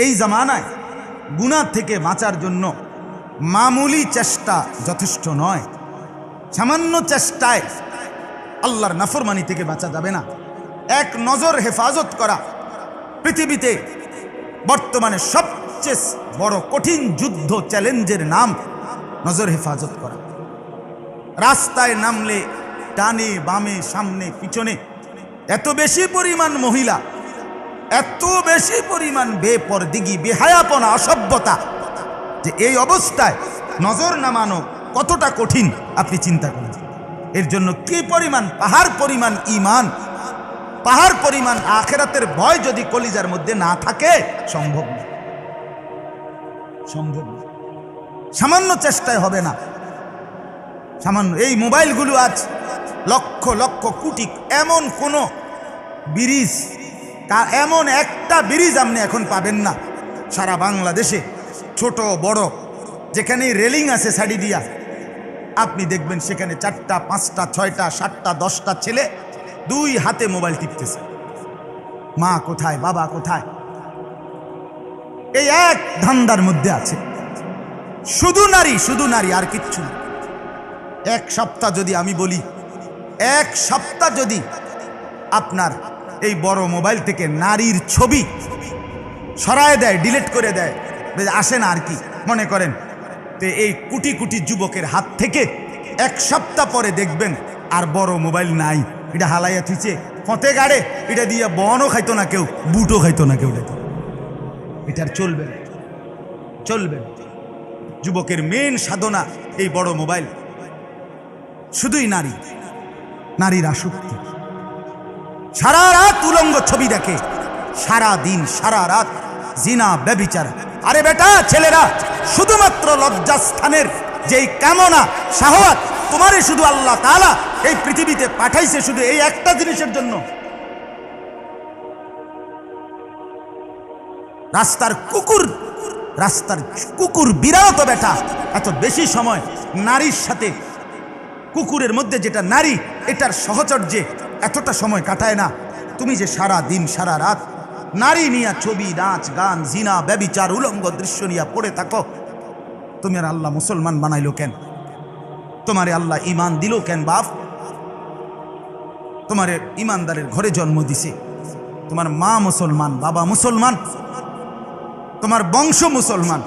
এই জামানায় গুনাহ থেকে বাঁচার জন্য মামুলি চেষ্টা যথেষ্ট নয়। সামান্য চেষ্টায় আল্লাহর নাফরমানি থেকে বাঁচা যাবে না। এক নজর হেফাজত করা পৃথিবীতে বর্তমানে সবচেয়ে বড় কঠিন যুদ্ধ, চ্যালেঞ্জের নাম নজর হেফাজত করা। রাস্তায় নামলে ডানে বামে সামনে পিছনে এত বেশি পরিমাণ মহিলা, এত বেশি পরিমাণ বেপরদিগি, বেহায়াপনা, অসভ্যতা, যে এই অবস্থায় নজর নামানো কতটা কঠিন আপনি চিন্তা করেন। এর জন্য কি পরিমাণ পাহাড় পরিমাণ ঈমান, পাহাড় পরিমাণ আখিরাতের ভয় যদি কলিজার মধ্যে না থাকে, সম্ভব না, সম্ভব না। সামান্য চেষ্টায় হবে না। সামান্য এই মোবাইলগুলো আজ লক্ষ লক্ষ কোটি, এমন কোন ব্রিজ, এমন একটা ব্রিজ আপনি এখন পাবেন না সারা বাংলাদেশে, ছোট বড় যেখানে রেলিং আছে সাইডে দিয়া, আপনি দেখবেন সেখানে 4টা 5টা 6টা 7টা 10টা ছেলে দুই হাতে মোবাইল টিপতেছে। মা কোথায়, বাবা কোথায়? এই এক ধান্দার মধ্যে আছে। শুধু নারী, শুধু নারী, আর কিচ্ছু না। এক সপ্তাহ যদি আমি বলি, এক সপ্তাহ যদি আপনার এই বড় মোবাইল থেকে নারীর ছবি সরায় দেয়, ডিলিট করে দেয়, আসে না আর কি মনে করেন, তো এই কোটি কোটি যুবকের হাত থেকে এক সপ্তাহ পরে দেখবেন আর বড় মোবাইল নাই। এটা হালাইয়া থুইছে ফতে গাড়ে, এটা দিয়ে বনও খাইতো না কেউ, বুটও খাইতো না কেউ। এটা আর চলবে না, চলবে না। যুবকের মেন সাধনা এই বড় মোবাইল, শুধুই নারী, নারীর আসক্তি। সারা রাত উলঙ্গ ছবি দেখে, সারা দিন সারা রাত জিনা ব্যভিচার। আরে বেটা, ছেলেরা, শুধুমাত্র লজ্জাস্থানের যেই কামনা শাহওয়াত, তোমারে শুধু আল্লাহ তাআলা এই পৃথিবীতে পাঠাইছে শুধু এই একটা জিনিসের জন্য। রাস্তার কুকুর বিড়াল তো বেটা এত বেশি সময় নারীর সাথে, কুকুরের মধ্যে যেটা নারী, এটার সহচর্যে এতটা সময় কাটায় না। তুমি যে সারা দিন সারা রাত নারী নিয়ে ছবি, নাচ, গান, জিনা, ব্যভিচার, উলঙ্গ দৃশ্য নিয়ে পড়ে থাকো, তুমি আর আল্লাহ মুসলমান বানাইলো কেন? তোমারে আল্লাহ ঈমান দিল কেন বাপ? তোমারে ঈমানদারের ঘরে জন্ম দিছে, তোমার মা মুসলমান, বাবা মুসলমান, তোমার বংশ মুসলমান,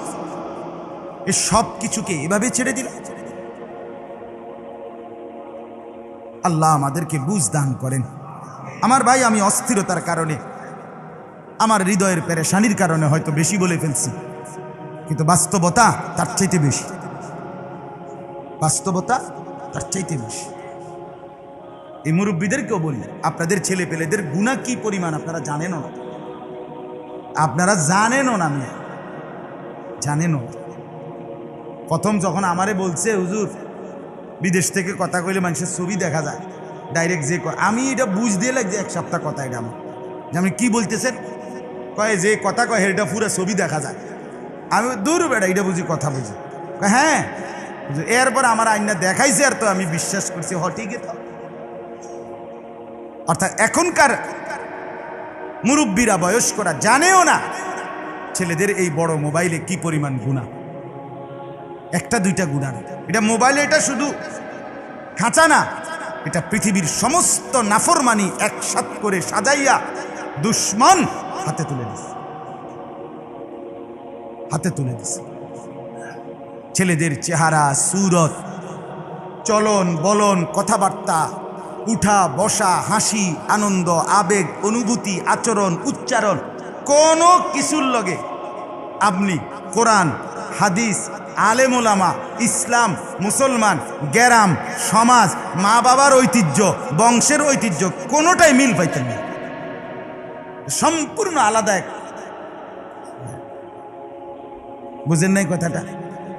এ সব কিছুকে এভাবে ছেড়ে দিল। আল্লাহ আমাদেরকে বুঝ দান করেন। আমার ভাই, আমি অস্থিরতার কারণে, আমার হৃদয়ের পেরেশানির কারণে হয়তো বেশি বলে ফেলছি, কিন্তু বাস্তবতা তার চাইতে বেশি, বাস্তবতা তার চাইতে বেশি। এই মুরব্বীদেরকেও বলি, আপনাদের ছেলে পেলেদের গুনাহ কি পরিমাণ আপনারা জানেনও না, আপনারা জানেনও না, আমি জানেনও। প্রথম যখন আমারে বলছে, হুজুর বিদেশ থেকে কথা কইলে মানুষের ছবি দেখা যায় ডাইরেক্ট, যে আমি এটা বুঝ দিয়ে লাগছে এক সপ্তাহ কথা, এটা আমার যে আপনি কি বলতেছেন, কয় যে কথা কয় এটা পুরো ছবি দেখা যায়। আমি দূর বেড়া, এটা বুঝি কথা বুঝি, হ্যাঁ। এরপর আমার আইনা দেখাইছে, আর তো আমি বিশ্বাস করছি, ঠিকই তো। অর্থাৎ এখনকার মুরব্বীরা, বয়স্করা জানেও না ছেলেদের এই বড় মোবাইলে কি পরিমাণ গুনাহ। একটা দুইটা গুনাহ না, এটা মোবাইলে, এটা শুধু খাঁচা না, এটা পৃথিবীর সমস্ত নাফরমানি একসাথ করে সাজাইয়া দুশ্মন হাতে তুলে দিছে, হাতে তুলে দিছে। ছেলেদের চেহারা, সুরত, চলন বলন, কথাবার্তা, উঠা বসা, হাসি, আনন্দ, আবেগ, অনুভূতি, আচরণ, উচ্চারণ, কোনো কিছুর লগে আপনি কোরআন, হাদিস, আলেম ওলামা, ইসলাম, মুসলমান, গ্রাম, সমাজ, মা বাবার ঐতিহ্য, বংশের ঐতিহ্য, কোনোটাই মিল পাইতেন না। সম্পূর্ণ আলাদা এক। বুঝেন নাই কথাটা?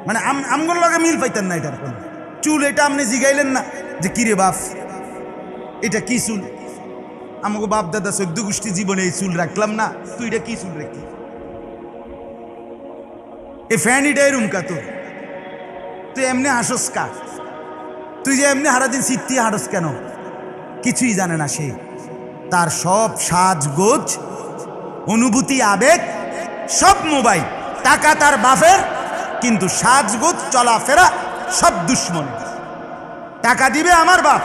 মানে আমগুলোর লগে মিল পাইতেন না এটার কোনো। চুল এটা আপনি জিগাইলেন না যে কিরে বাপ এটা কি চুল? আমাকে বাপ দাদা 14 গোষ্ঠী জীবনে এই চুল রাখলাম না, তুই এটা কি চুল রাখি? এ ফ্যান এটাই রুমকা তোর, তুই এমনি হাসস কা? তুই যে এমনি সারাদিন সিদ্ধি হারস কেন? কিছুই জানে না সে। তার সব সাজগোজ, অনুভূতি, আবেগ সব মোবাইল, টাকা তার বাপের, কিন্তু সাজগোজ চলাফেরা সব দুশ্মনের। টাকা দিবে আমার বাপ,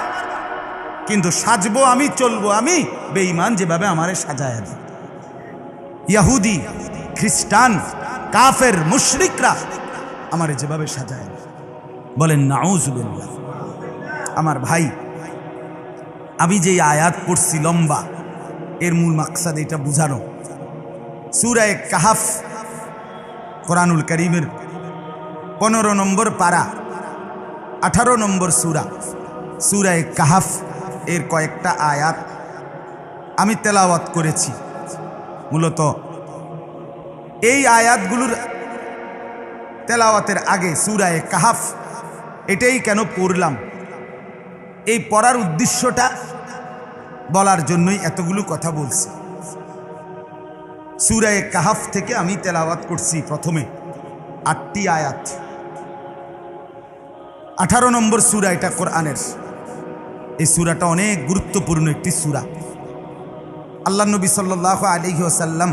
কিন্তু সাজবো আমি, চলবো আমি বেঈমান যেভাবে আমারে সাজায় দেয়। ইহুদি, খ্রিস্টান, কাফের, মুশরিকরা আমারে যেভাবে সাজায় দেয়, বলেন নাউজুবিল্লাহ। আমার ভাই, আমি যে আয়াত পড়ছি লম্বা, এর মূল মাকসাদ এটা বুঝানো। সূরা কাহাফ কোরআনুল কারীমের 15 নম্বর পারা, 18 নম্বর সূরা, সূরা কাহাফ এর কয়েকটা আয়াত আমি তেলাওয়াত করেছি। মূলত এই আয়াতগুলোর তেলাওয়াতের আগে সূরা কাহাফ এটাই কেন পড়লাম, এই পড়ার উদ্দেশ্যটা বলার জন্যই এতগুলো কথা বলছি। সূরা কাহাফ থেকে আমি তেলাওয়াত করছি প্রথমে 8টি আয়াত। 18 নম্বর সূরা এটা কোরআনের। এই সূরাটা অনেক গুরুত্বপূর্ণ একটি সূরা। আল্লাহ নবী সাল্লাল্লাহু আলাইহি ওয়াসাল্লাম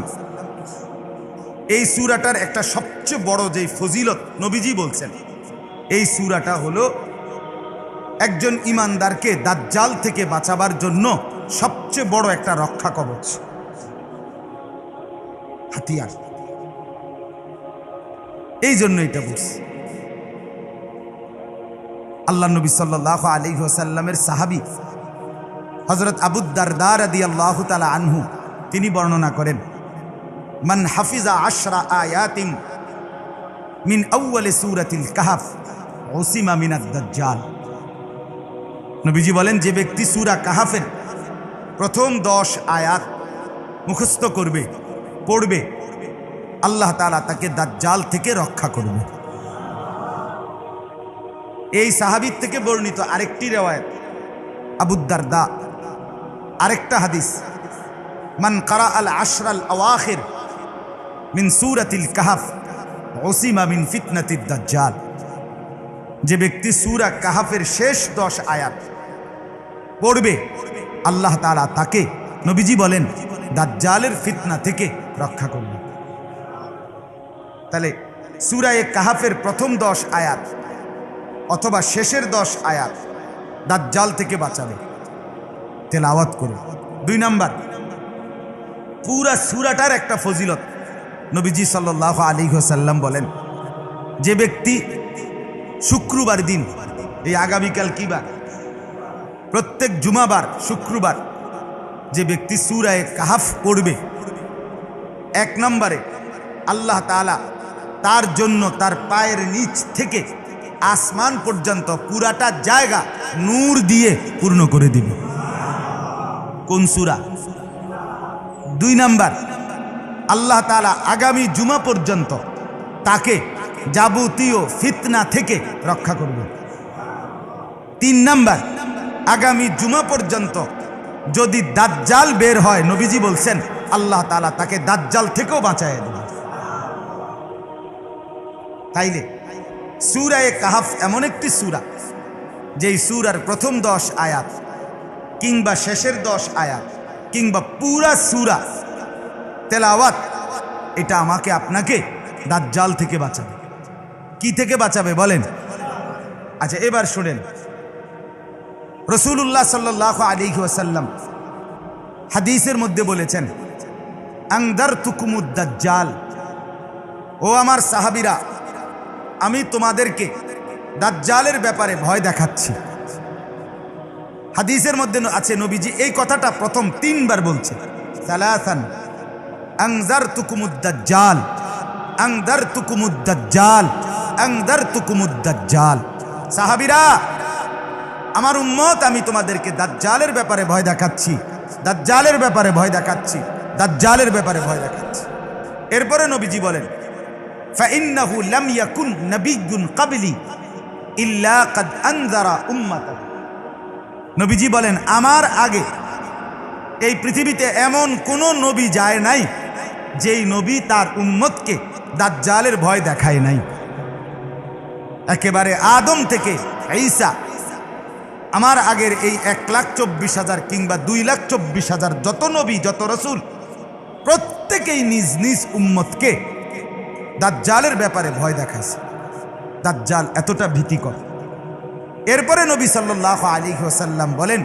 এই সূরাটার একটা সবচেয়ে বড় যেই ফজিলত নবীজি বলছেন, এই সূরাটা হলো একজন ইমানদারকে দাজ্জাল থেকে বাঁচাবার জন্য সবচেয়ে বড় একটা রক্ষা কবচ, হাতিয়ার। এই জন্য এটা বলছি। আল্লাহ নবী সাল্লাল্লাহু আলাইহি ওয়াসাল্লামের সাহাবী হযরত আবু দারদা রাদিয়াল্লাহু তাআলা আনহু তিনি বর্ণনা করেন, মান হাফিজা 10 আয়াতিন মিন আউয়াল সূরাতিল কাহফ উসিমা মিনাদ দাজ্জাল। নবীজি বলেন, যে ব্যক্তি সূরা কাহাফের প্রথম 10 আয়াত মুখস্থ করবে, পড়বে, আল্লাহ তাআলা তাকে দাজ্জাল থেকে রক্ষা করবে। এই সাহাবীর থেকে বর্ণিত আরেকটি রিওয়ায়াত আবু দারদা, আরেকটা হাদিস, মান কারা আল 10 আল আওয়াখির মিন সূরাতিল কাহফ উসিমা মিন ফিতনাতিদ দাজ্জাল। যে ব্যক্তি সূরা কাহাফের শেষ 10 আয়াত পড়বে, আল্লাহ তাআলা তাকে, নবীজি বলেন, দাজ্জালের ফিতনা থেকে রক্ষা করবে। তাহলে সূরা কাহাফের প্রথম 10 আয়াত অথবা শেষের 10 আয়াত দাজ্জাল থেকে বাঁচাবে তেলাওয়াত করে। 2 নাম্বার, পুরা সূরাটার একটা ফজিলত। নবীজি সাল্লাল্লাহু আলাইহি ওয়াসাল্লাম বলেন, যে ব্যক্তি শুক্রবার দিন, এই আগামীকাল কি বার? প্রত্যেক জুমাবার শুক্রবার যে ব্যক্তি সূরা কাহাফ পড়বে, 1 নম্বরে আল্লাহ তাআলা তার জন্য তার পায়ের নিচ থেকে আসমান পর্যন্ত পুরাটা জায়গা নূর দিয়ে পূর্ণ করে দিবে। কোন সূরা? 2 নাম্বার, আল্লাহ তাআলা আগামী জুমা পর্যন্ত তাকে যাবতীয় ফিতনা থেকে রক্ষা করবে। 3 নাম্বার, আগামী জুমা পর্যন্ত যদি দাজ্জাল বের হয়, নবীজি বলছেন আল্লাহ তাআলা তাকে দাজ্জাল থেকেও বাঁচায় দেবে। তাইলে সূরা কাহাফ এমন একটি সূরা, যেই সূরার প্রথম 10 আয়াত কিংবা শেষের 10 আয়াত কিংবা পুরা সূরা তেলাওয়াত, এটা আমাকে আপনাকে দাজ্জাল থেকে বাঁচাবে। কি থেকে বাঁচাবে বলেন? আচ্ছা, এবার শুনেন, রাসূলুল্লাহ সাল্লাল্লাহু আলাইহি ওয়াসাল্লাম হাদিসের মধ্যে বলেছেন, আনদারতুকুমুদ দাজ্জাল, ও আমার সাহাবীরা, আমি তোমাদেরকে দাজ্জালের ব্যাপারে ভয় দেখাচ্ছি। হাদিসের মধ্যে আছে নবীজি এই কথাটা প্রথম 3 বার বলছে, সালাসান আনজারতুকুমুদ দাজ্জাল, আনজারতুকুমুদ দাজ্জাল, আনজারতুকুমুদ দাজ্জাল। সাহাবীরা, আমার উম্মত, আমি তোমাদেরকে দাজ্জালের ব্যাপারে ভয় দেখাচ্ছি, দাজ্জালের ব্যাপারে ভয় দেখাচ্ছি, দাজ্জালের ব্যাপারে ভয় দেখাচ্ছি। এরপরে নবীজি বলেন, ফাইন্নাহু লাম ইয়াকুন নাবিয়্যুন ক্বাবলি ইল্লা ক্বাদ আনযারা উম্মাতাহু। নবীজি বলেন, আমার আগে এই পৃথিবীতে এমন কোন নবী যায় নাই যেই নবী তার উম্মতকে দাজ্জালের ভয় দেখায় নাই। একেবারে আদম থেকে ঈসা, আমার আগের এই 1,24,000 কিংবা 2,24,000 যত নবী, যত রসুল, প্রত্যেকেই নিজ নিজ উম্মতকে দাজ্জালের ব্যাপারে ভয় দেখাইছে। দাজ্জাল এতটা ভীতিকর। এরপরে নবী সাল্লাল্লাহু আলাইহি ওয়াসাল্লাম বলেন,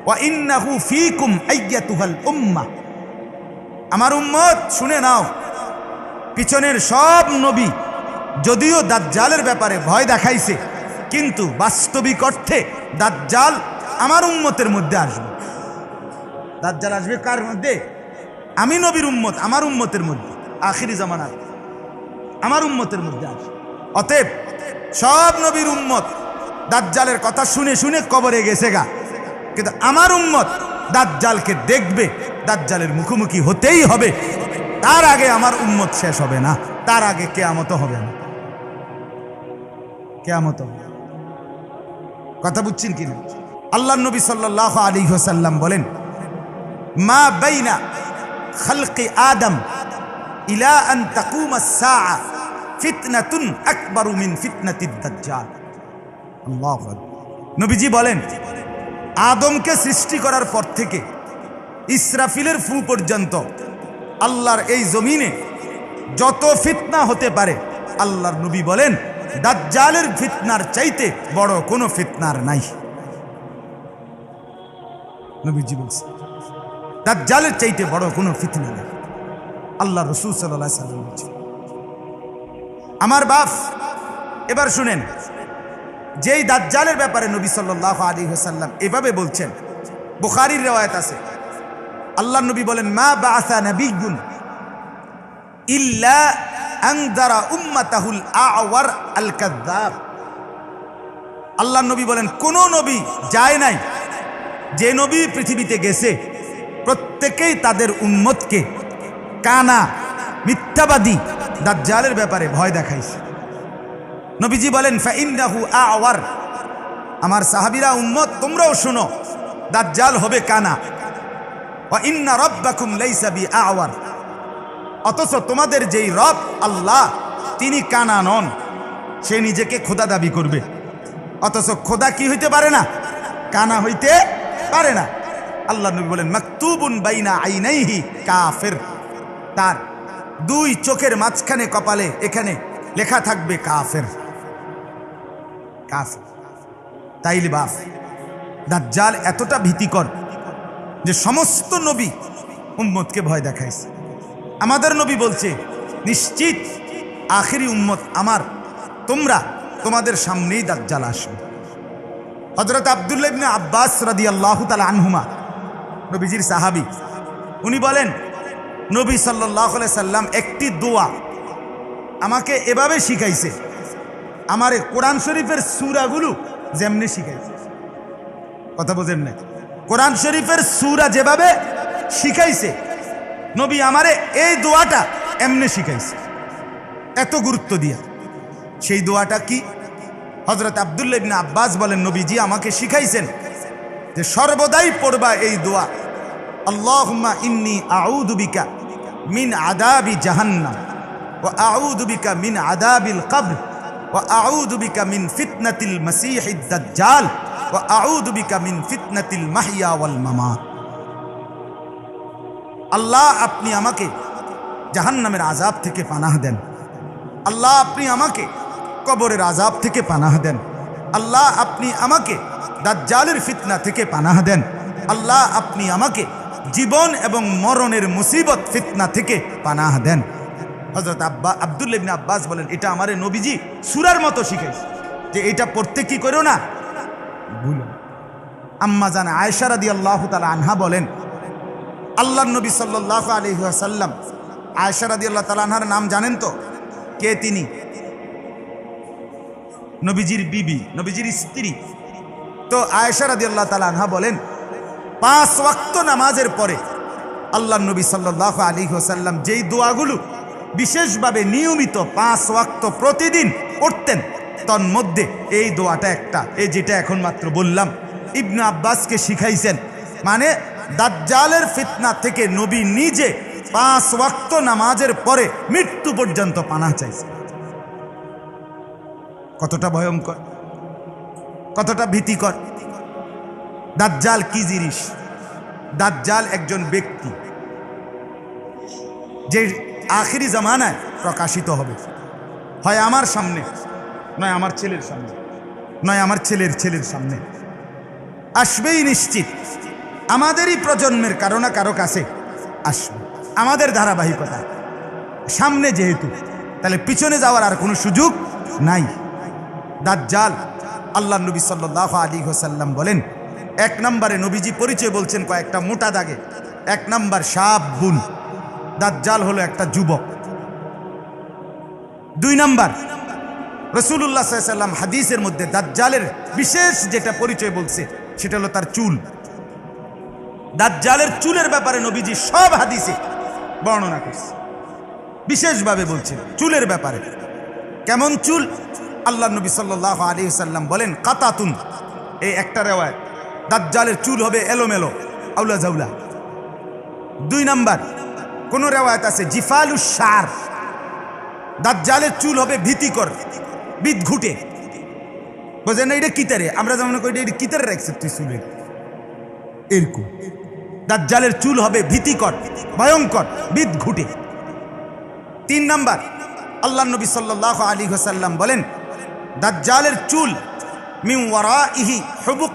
ওয়া ইন্নাহু ফীকুম আইয়াতুহাল উম্মাহ, আমার উম্মত শুনে নাও, পিছনের সব নবী যদিও দাজ্জালের ব্যাপারে ভয় দেখাইছে, কিন্তু বাস্তবিক অর্থে দাজ্জাল আমার উম্মতের মধ্যে আসবে। দাজ্জাল আসবে কার মধ্যে? আমি নবীর উম্মত, আমার উম্মতের মধ্যে, আখিরি জামানার আমার উম্মতের মধ্যে আসবে। অতএব সব নবীর উম্মত দাজ্জালের কথা শুনে শুনে কবরে গেছে গা, কিন্তু আমার উম্মত দাজ্জালকে দেখবে, দাজ্জালের মুখোমুখি হতেই হবে। তার আগে আমার উম্মত শেষ হবে না, তার আগে কিয়ামত হবে না। কিয়ামত হবে। কথা বুঝছেন কিনা? আল্লাহর নবী সাল্লাল্লাহু আলাইহি ওয়াসাল্লাম বলেন, মা বাইনা খালকি আদম ইলা আন তাকুমাস সাআ ফিতনাতুন আকবারু মিন ফিতনাতিদ দাজ্জাল। আল্লাহু আকবার। নবীজি বলেন, আদমকে সৃষ্টি করার পর থেকে ইসরাফিলের ফু পর্যন্ত আল্লাহর এই জমিনে যত ফিতনা হতে পারে, আল্লাহর নবী বলেন দাজ্জালের ফিতনার চাইতে বড় কোনো ফিতনার নাই। নবীজি বলছে দাজ্জালের চাইতে বড় কোনো ফিতনা নাই। আল্লাহ রাসূল সাল্লাল্লাহু আলাইহি ওয়াসাল্লাম বলছেন। আমার বাপ, এবার শুনেন, যেই দাজ্জালের ব্যাপারে নবী সাল্লাল্লাহু আলাইহি ওয়াসাল্লাম এভাবে বলছেন, বুখারীর riwayat আছে, আল্লাহর নবী বলেন, মা বাআসা নাবিয়্যুন ইল্লা আনযারা উম্মাতাহুল আ'ওয়ার আল কাযযাব। আল্লাহর নবী বলেন, কোন নবী যায় নাই, যে নবী পৃথিবীতে গেছে প্রত্যেকেই তাদের উম্মতকে কানা মিথ্যাবাদী দাজ্জালের ব্যাপারে ভয় দেখাইছে। নবীজি বলেন, ফাইন্নাহু আ'ওয়ার, আমার সাহাবীরা উম্মত তোমরাও শুনো, দাজ্জাল হবে কানা। ওয়া ইন্না রাব্বাকুম লাইসা বিআ'ওয়ার, অথচ তোমাদের যেই রব আল্লাহ তিনি কানা নন। সে নিজেকে খোদা দাবি করবে, অথচ খোদা কি হইতে পারে না? কানা হইতে পারে না। আল্লাহ নবী বলেন, মাকতুবুন বাইনা আইনাইহি কাফির, তার দুই চোখের মাঝখানে কপালে এখানে লেখা থাকবে কাফের। কাফের। তাইলে বাপ, দাজ্জাল এতটা ভীতিকর যে সমস্ত নবী উম্মতকে ভয় দেখাইছে। আমাদের নবী বলছে, নিশ্চিত আখিরি উম্মত আমার, তোমরা তোমাদের সামনেই দাজ্জাল আসবে। হযরত আব্দুল্লাহ ইবনে আব্বাস রাদিয়াল্লাহু তাআলা আনহুমা, নবীজির সাহাবী, উনি বলেন, নবী সাল্লাল্লাহু আলাইহি সাল্লাম একটি দোয়া আমাকে এভাবে শিখাইছে, আমারে কোরআন শরীফের সূরাগুলো যেমনি শিখাইছে। কথা বোঝেন না? কোরআন শরীফের সূরা যেভাবে শিখাইছে, নবী আমারে এই দোয়াটা এমনি শিখাইছে, এত গুরুত্ব দিয়া। সেই দোয়াটা কি? হযরত আব্দুল্লাহ ইবনে আব্বাস বলেন, নবীজি আমাকে শিখাইছেন যে সর্বদাই পড়বা এই দোয়া, আল্লাহুম্মা ইন্নী আউযু বিকা মিন আযাবি জাহান্নাম ওয়া আউযু বিকা মিন আযাবিল কবর ওয়া আউযু বিকা মিন ফিতনাতিল মাসীহিদ দাজ্জাল ওয়া আউযু বিকা মিন ফিতনাতিল মাহইয়া ওয়াল মামাত। আল্লাহ, আপনি আমাকে জাহান্নামের আযাব থেকে পানাহ দেন। আল্লাহ, আপনি আমাকে কবরের আযাব থেকে পানাহ দেন। আল্লাহ, আপনি আমাকে দাজ্জালের ফিতনা থেকে পানাহ দেন। আল্লাহ, আপনি আমাকে জীবন এবং মরণের মুসিবত ফিতনা থেকে পানাহ দেন। হযরত আব্দুল্লাহ ইবনে আব্বাস বলেন, এটা আমারে নবীজি সূরার মতো শিখাইছে যে এটা পড়তে কি করো না, ভুলো। আম্মা জান আয়েশা রাদিয়াল্লাহু তাআলা আনহা বলেন, আল্লাহর নবী সাল্লাল্লাহু আলাইহি ওয়াসাল্লাম, আয়েশা রাদিয়াল্লাহু তাআলা আনহার নাম জানেন তো? কে তিনি? নবীজির বিবি, নবীজির স্ত্রী। তো আয়েশা রাদিয়াল্লাহু তাআলা আনহা বলেন, 5 ওয়াক্ত নামাজের পরে আল্লাহর নবী সাল্লাল্লাহু আলাইহি ওয়াসাল্লাম যেই দোয়াগুলো বিশেষভাবে নিয়মিত 5 ওয়াক্ত প্রতিদিন পড়তেন, তার মধ্যে এই দোয়াটা একটা, এই যেটা এখন মাত্র বললাম, ইবনে আব্বাসকে শিখাইছেন। মানে দাজ্জালের ফিতনা থেকে নবী নিজে 5 ওয়াক্ত নামাজের পরে মৃত্যু পর্যন্ত পানাহ চাইছে। কতটা ভয়ঙ্কর, কতটা ভীতিকর। দাজ্জাল কি জিনিস? দাজ্জাল একজন ব্যক্তি যে আখিরি জামানায় প্রকাশিত হবে, হয় আমার সামনে, নয় আমার ছেলের সামনে, নয় আমার ছেলের ছেলের সামনে। আসবেই নিশ্চিত, আমাদেরই প্রজন্মের কারো না কারো কাছে আসবে, আমাদের ধারাবাহিকতা সামনে যেহেতু, তাহলে পিছনে যাওয়ার আর কোনো সুযোগ নাই। দাজ্জাল, আল্লাহ নবী সাল্লাল্লাহু আলাইহি ওয়াসাল্লাম বলেন, এক নম্বরে নবীজি পরিচয় বলছেন কয়েকটা মোটা দাগে। এক নম্বর শাবুন, দাজ্জাল হলো একটা যুবক। দুই নম্বর, রাসূলুল্লাহ সাল্লাল্লাহু আলাইহি ওয়াসাল্লাম হাদিসের মধ্যে দাজ্জালের বিশেষ যেটা পরিচয় বলছে সেটা হলো তার চুল। দাজ্জালের চুলের ব্যাপারে নবীজি সব হাদিসে বর্ণনা করছে, বিশেষভাবে বলছে চুলের ব্যাপারে। কেমন চুল? আল্লাহ নবী সাল্লাল্লাহু আলাইহি ওয়াসাল্লাম বলেন কাতাতুন, এই একটা রিওয়ায়াত, দাজ্জালের চুল হবে এলোমেলো, আউলা জাউলা। দুই নাম্বার, কোন রিওয়ায়াত আছে জিফালুশ শার, দাজ্জালের চুল হবে ভীতিকর, বিদঘুটে। বোঝেন না এটা কিতারে, আমরা যেমন কই এটা কিতারে রাখছে তুই চুলে এরকম। দাজ্জালের চুল হবে ভীতিকর, ভয়ঙ্কর, বিদঘুটে। তিন নাম্বার, আল্লাহ নবী সাল্লাল্লাহু আলাইহি ওয়াসাল্লাম বলেন দাজ্জালের চুল মিন ওয়ারাইহি হুবুক